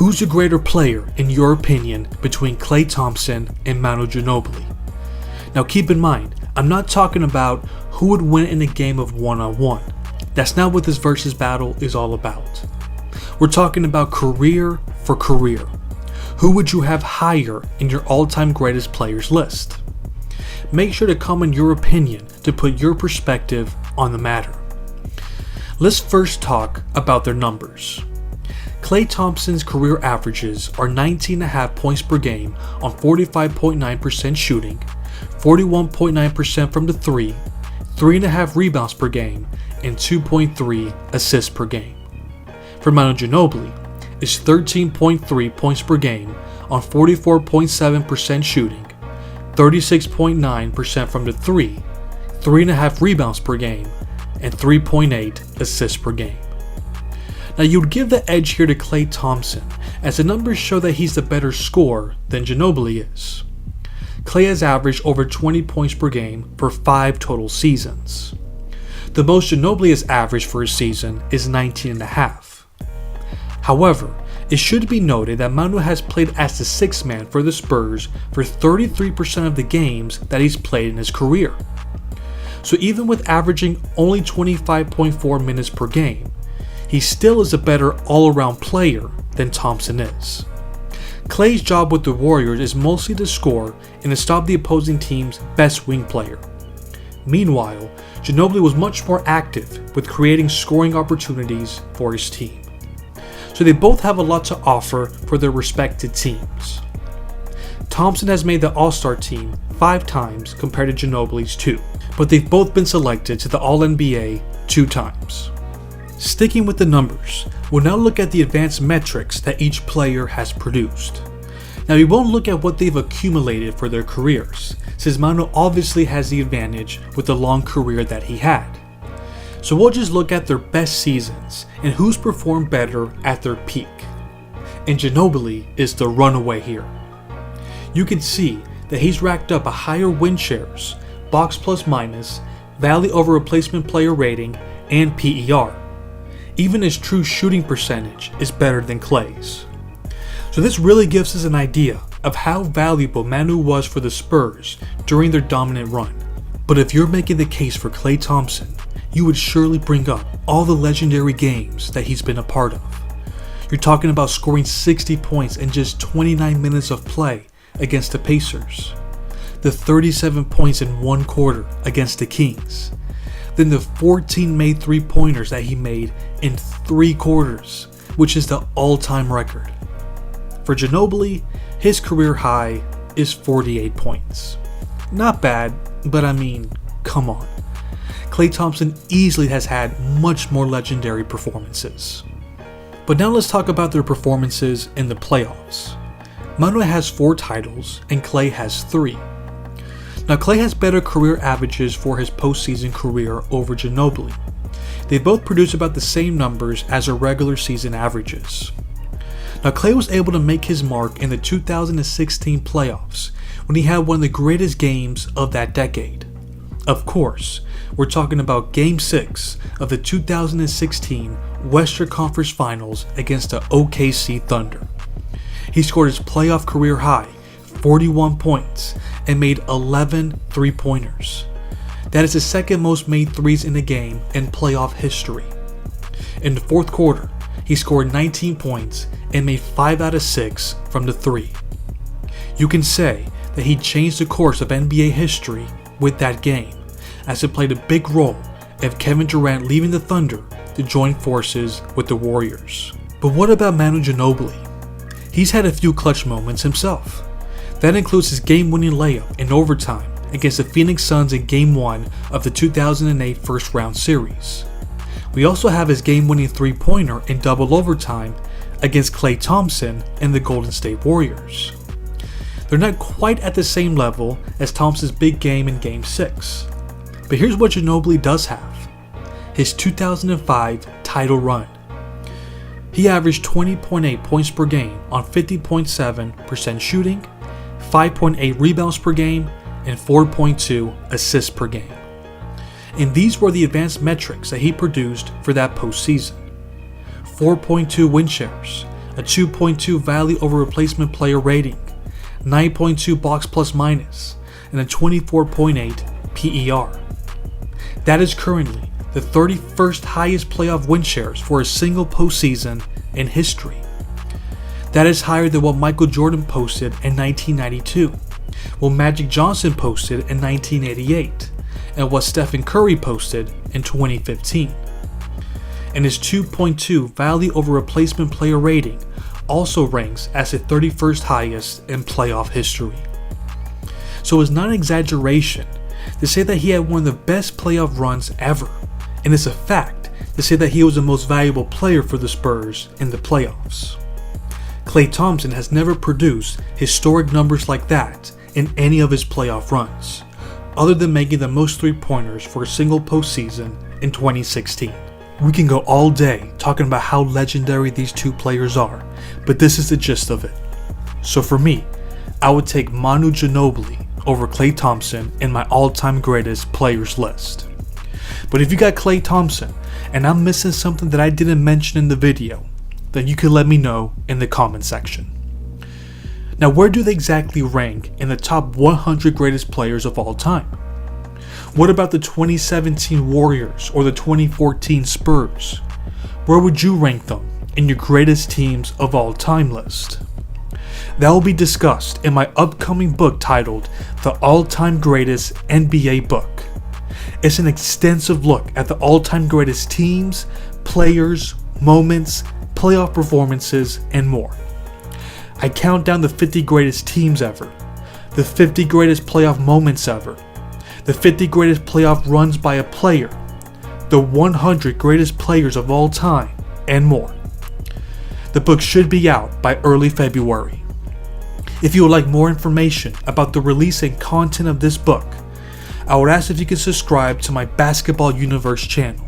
Who's the greater player, in your opinion, between Klay Thompson and Manu Ginobili? Now keep in mind, I'm not talking about who would win in a game of one-on-one. That's not what this versus battle is all about. We're talking about career for career. Who would you have higher in your all-time greatest players list? Make sure to comment your opinion to put your perspective on the matter. Let's first talk about their numbers. Klay Thompson's career averages are 19.5 points per game on 45.9% shooting, 41.9% from the three, 3.5 rebounds per game, and 2.3 assists per game. For Manu Ginobili, it's 13.3 points per game on 44.7% shooting, 36.9% from the three, 3.5 rebounds per game, and 3.8 assists per game. Now you'd give the edge here to Klay Thompson, as the numbers show that he's the better scorer than Ginobili is. Klay has averaged over 20 points per game for 5 total seasons. The most Ginobili has averaged for a season is 19.5. However, it should be noted that Manu has played as the sixth man for the Spurs for 33% of the games that he's played in his career. So even with averaging only 25.4 minutes per game, he still is a better all-around player than Thompson is. Klay's job with the Warriors is mostly to score and to stop the opposing team's best wing player. Meanwhile, Ginobili was much more active with creating scoring opportunities for his team. So they both have a lot to offer for their respective teams. Thompson has made the All-Star team 5 times compared to Ginobili's 2, but they've both been selected to the All-NBA 2 times. Sticking with the numbers, we'll now look at the advanced metrics that each player has produced. Now we won't look at what they've accumulated for their careers, since Manu obviously has the advantage with the long career that he had. So we'll just look at their best seasons and who's performed better at their peak. And Ginobili is the runaway here. You can see that he's racked up a higher win shares, box plus minus, value over replacement player rating, and PER. Even his true shooting percentage is better than Klay's. So this really gives us an idea of how valuable Manu was for the Spurs during their dominant run. But if you're making the case for Klay Thompson, you would surely bring up all the legendary games that he's been a part of. You're talking about scoring 60 points in just 29 minutes of play against the Pacers, the 37 points in one quarter against the Kings, then the 14 made 3-pointers that he made in 3 quarters, which is the all-time record. For Ginobili, his career high is 48 points. Not bad, but I mean, come on. Klay Thompson easily has had much more legendary performances. But now let's talk about their performances in the playoffs. Manu has 4 titles and Klay has 3. Now Klay has better career averages for his postseason career over Ginobili. They both produce about the same numbers as their regular season averages. Now Klay was able to make his mark in the 2016 playoffs when he had one of the greatest games of that decade. Of course, we're talking about Game 6 of the 2016 Western Conference Finals against the OKC Thunder. He scored his playoff career high, 41 points, and made 11 3-pointers. That is the second most made threes in a game in playoff history. In the fourth quarter, he scored 19 points and made 5 out of 6 from the 3. You can say that he changed the course of NBA history with that game, as it played a big role of Kevin Durant leaving the Thunder to join forces with the Warriors. But what about Manu Ginobili? He's had a few clutch moments himself. That includes his game-winning layup in overtime against the Phoenix Suns in Game 1 of the 2008 first round series. We also have his game-winning 3-pointer in double overtime against Klay Thompson and the Golden State Warriors. They're not quite at the same level as Thompson's big game in Game 6. But here's what Ginobili does have: his 2005 title run. He averaged 20.8 points per game on 50.7% shooting, 5.8 rebounds per game, and 4.2 assists per game. And these were the advanced metrics that he produced for that postseason. 4.2 win shares, a 2.2 value over replacement player rating, 9.2 box plus minus, and a 24.8 PER. That is currently the 31st highest playoff win shares for a single postseason in history. That is higher than what Michael Jordan posted in 1992, what Magic Johnson posted in 1988, and what Stephen Curry posted in 2015. And his 2.2 value over replacement player rating also ranks as the 31st highest in playoff history. So it's not an exaggeration to say that he had one of the best playoff runs ever, and it's a fact to say that he was the most valuable player for the Spurs in the playoffs. Klay Thompson has never produced historic numbers like that in any of his playoff runs, other than making the most three-pointers for a single postseason in 2016. We can go all day talking about how legendary these two players are, but this is the gist of it. So for me, I would take Manu Ginobili over Klay Thompson in my all-time greatest players list. But if you got Klay Thompson and I'm missing something that I didn't mention in the video, then you can let me know in the comment section. Now, where do they exactly rank in the top 100 greatest players of all time? What about the 2017 Warriors or the 2014 Spurs? Where would you rank them in your greatest teams of all time list? That will be discussed in my upcoming book titled The All-Time Greatest NBA Book. It's an extensive look at the all-time greatest teams, players, moments, playoff performances, and more. I count down the 50 greatest teams ever, the 50 greatest playoff moments ever, the 50 greatest playoff runs by a player, the 100 greatest players of all time, and more. The book should be out by early February. If you would like more information about the release and content of this book, I would ask if you could subscribe to my Basketball Universe channel.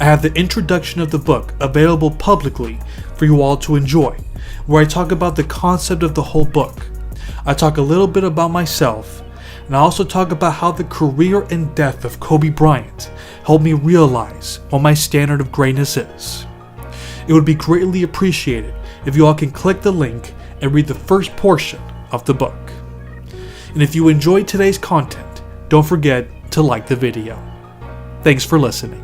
I have the introduction of the book available publicly for you all to enjoy, where I talk about the concept of the whole book. I talk a little bit about myself, and I also talk about how the career and death of Kobe Bryant helped me realize what my standard of greatness is. It would be greatly appreciated if you all can click the link and read the first portion of the book. And if you enjoyed today's content, don't forget to like the video. Thanks for listening.